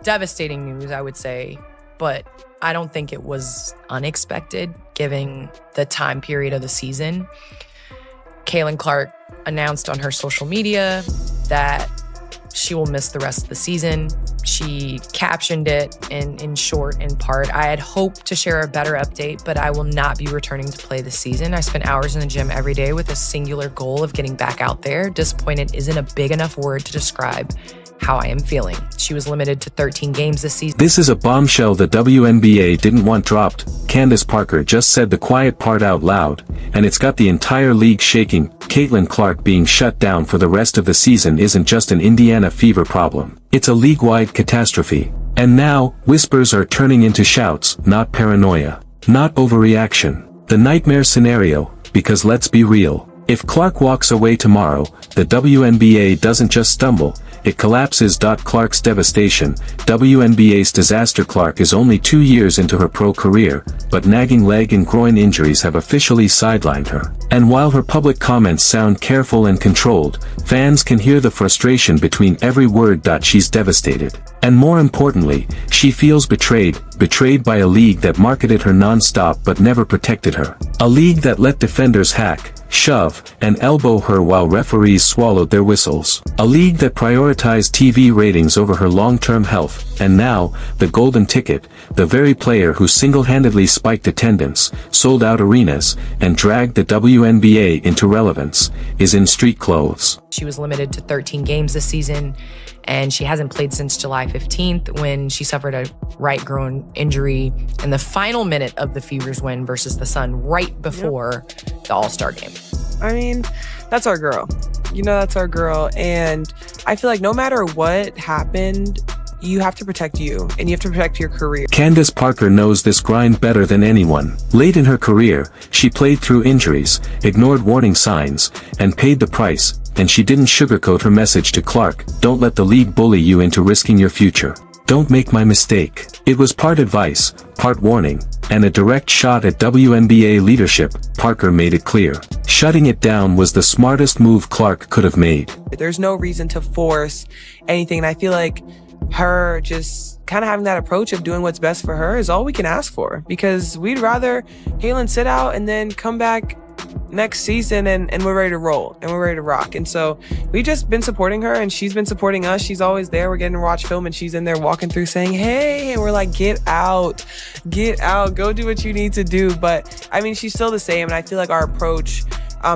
devastating news, I would say, but I don't think it was unexpected given the time period of the season. Caitlin Clark announced on her social media that she will miss the rest of the season. She captioned it in short, in part, "I had hoped to share a better update, but I will not be returning to play this season. I spent hours in the gym every day with a singular goal of getting back out there. Disappointed isn't a big enough word to describe how I am feeling." She was limited to 13 games this season. This is a bombshell the WNBA didn't want dropped. Candace Parker just said the quiet part out loud, and it's got the entire league shaking. Caitlin Clark being shut down for the rest of the season isn't just an Indiana fever problem. It's a league-wide catastrophe. And now, whispers are turning into shouts, not paranoia, not overreaction. The nightmare scenario, because let's be real. If Clark walks away tomorrow, the WNBA doesn't just stumble, it collapses. Clark's devastation. WNBA's disaster. Clark is only 2 years into her pro career, but nagging leg and groin injuries have officially sidelined her. And while her public comments sound careful and controlled, fans can hear the frustration between every word. She's devastated. And more importantly, she feels betrayed by a league that marketed her non-stop but never protected her. A league that let defenders hack, shove, and elbow her while referees swallowed their whistles. A league that prioritized TV ratings over her long-term health. And now, the golden ticket, the very player who single-handedly spiked attendance, sold out arenas, and dragged the WNBA into relevance, is in street clothes. She was limited to 13 games this season, and she hasn't played since July 15th when she suffered a right groin injury in the final minute of the Fever's win versus the Sun right before the All-Star game. I mean, that's our girl. That's our girl. And I feel like no matter what happened, you have to protect you, and you have to protect your career. Candace Parker knows this grind better than anyone. Late in her career, she played through injuries, ignored warning signs, and paid the price, and she didn't sugarcoat her message to Clark: "Don't let the league bully you into risking your future. Don't make my mistake." It was part advice, part warning, and a direct shot at WNBA leadership. Parker made it clear. Shutting it down was the smartest move Clark could have made. There's no reason to force anything, and I feel like her just kind of having that approach of doing what's best for her is all we can ask for, because we'd rather Caitlin sit out and then come back next season and we're ready to roll and we're ready to rock. And so we've just been supporting her, and she's been supporting us. She's always there. We're getting to watch film, and she's in there walking through saying, "Hey," and we're like, get out, go do what you need to do. But I mean, she's still the same, and I feel like our approach,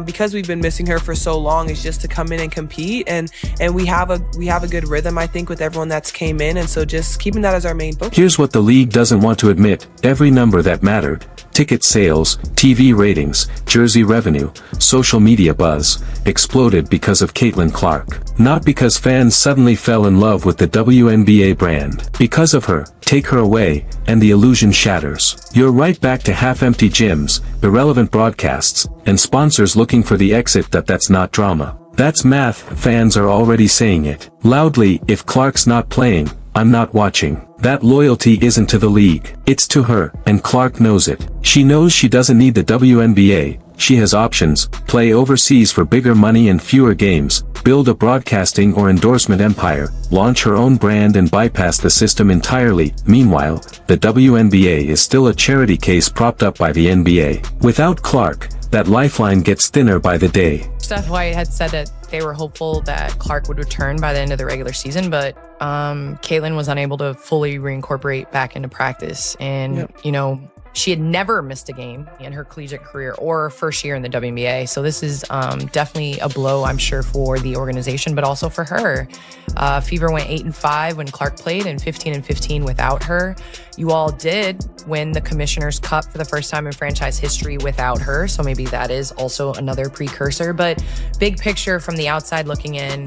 because we've been missing her for so long, is just to come in and compete, and we have a good rhythm, I think, with everyone that's came in, and so just keeping that as our main focus. Here's what the league doesn't want to admit: every number that mattered, ticket sales, TV ratings, jersey revenue, social media buzz, exploded because of Caitlin Clark. Not because fans suddenly fell in love with the WNBA brand. Because of her. Take her away, and the illusion shatters. You're right back to half-empty gyms, irrelevant broadcasts, and sponsors looking for the exit. That's not drama. That's math. Fans are already saying it loudly: if Clark's not playing, I'm not watching. That loyalty isn't to the league. It's to her, and Clark knows it. She knows she doesn't need the WNBA. She has options: play overseas for bigger money and fewer games, build a broadcasting or endorsement empire, launch her own brand, and bypass the system entirely. Meanwhile, the WNBA is still a charity case propped up by the NBA. Without Clark, that lifeline gets thinner by the day. Steph White had said that they were hopeful that Clark would return by the end of the regular season, but Caitlin was unable to fully reincorporate back into practice. And, she had never missed a game in her collegiate career or first year in the WNBA. So this is definitely a blow, I'm sure, for the organization, but also for her. Fever went 8-5 when Clark played, and 15-15 without her. You all did win the Commissioner's Cup for the first time in franchise history without her. So maybe that is also another precursor. But big picture from the outside looking in,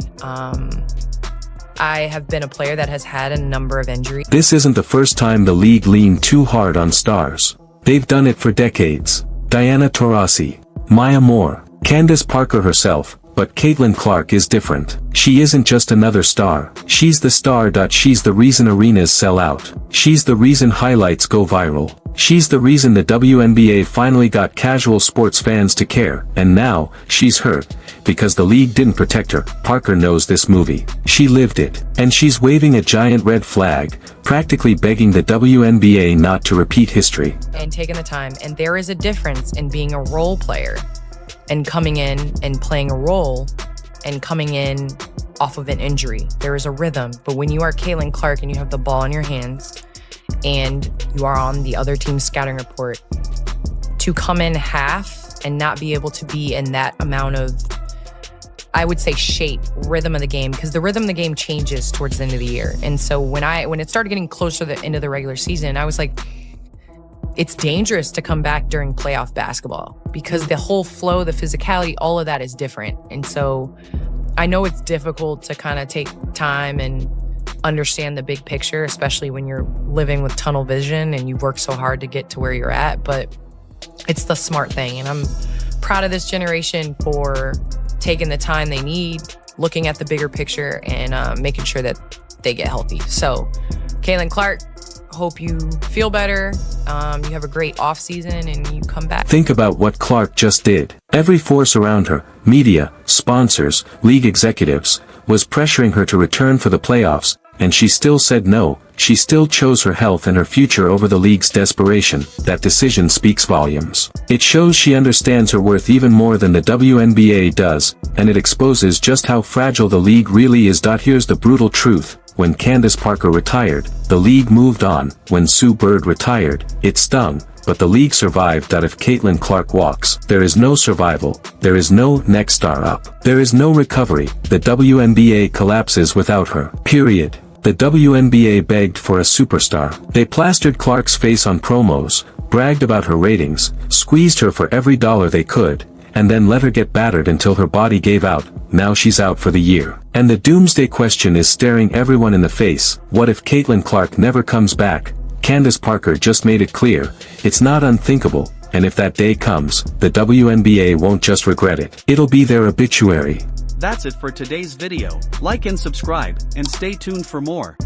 I have been a player that has had a number of injuries. This isn't the first time the league leaned too hard on stars. They've done it for decades. Diana Taurasi, Maya Moore, Candace Parker herself, but Caitlin Clark is different. She isn't just another star. She's the star. She's the reason arenas sell out. She's the reason highlights go viral. She's the reason the WNBA finally got casual sports fans to care, and now, she's hurt. Because the league didn't protect her. Parker knows this movie. She lived it. And she's waving a giant red flag, practically begging the WNBA not to repeat history. And taking the time. And there is a difference in being a role player and coming in and playing a role and coming in off of an injury. There is a rhythm. But when you are Caitlin Clark and you have the ball in your hands and you are on the other team's scouting report, to come in half and not be able to be in that amount of, I would say, rhythm of the game, because the rhythm of the game changes towards the end of the year. And so when it started getting closer to the end of the regular season, I was like, it's dangerous to come back during playoff basketball because the whole flow, the physicality, all of that is different. And so I know it's difficult to kind of take time and understand the big picture, especially when you're living with tunnel vision and you've worked so hard to get to where you're at, but it's the smart thing. And I'm proud of this generation for taking the time they need, looking at the bigger picture, and making sure that they get healthy. So, Caitlin Clark, hope you feel better. You have a great off season and you come back. Think about what Clark just did. Every force around her, media, sponsors, league executives, was pressuring her to return for the playoffs, and she still said no. She still chose her health and her future over the league's desperation. That decision speaks volumes. It shows she understands her worth even more than the WNBA does, and it exposes just how fragile the league really is. Here's the brutal truth. When Candace Parker retired, the league moved on. When Sue Bird retired, it stung, but the league survived. If Caitlin Clark walks, there is no survival. There is no next star up. There is no recovery. The WNBA collapses without her. Period. The WNBA begged for a superstar. They plastered Clark's face on promos, bragged about her ratings, squeezed her for every dollar they could, and then let her get battered until her body gave out. Now she's out for the year. And the doomsday question is staring everyone in the face. What if Caitlin Clark never comes back? Candace Parker just made it clear. It's not unthinkable, and if that day comes, the WNBA won't just regret it. It'll be their obituary. That's it for today's video. Like and subscribe, and stay tuned for more.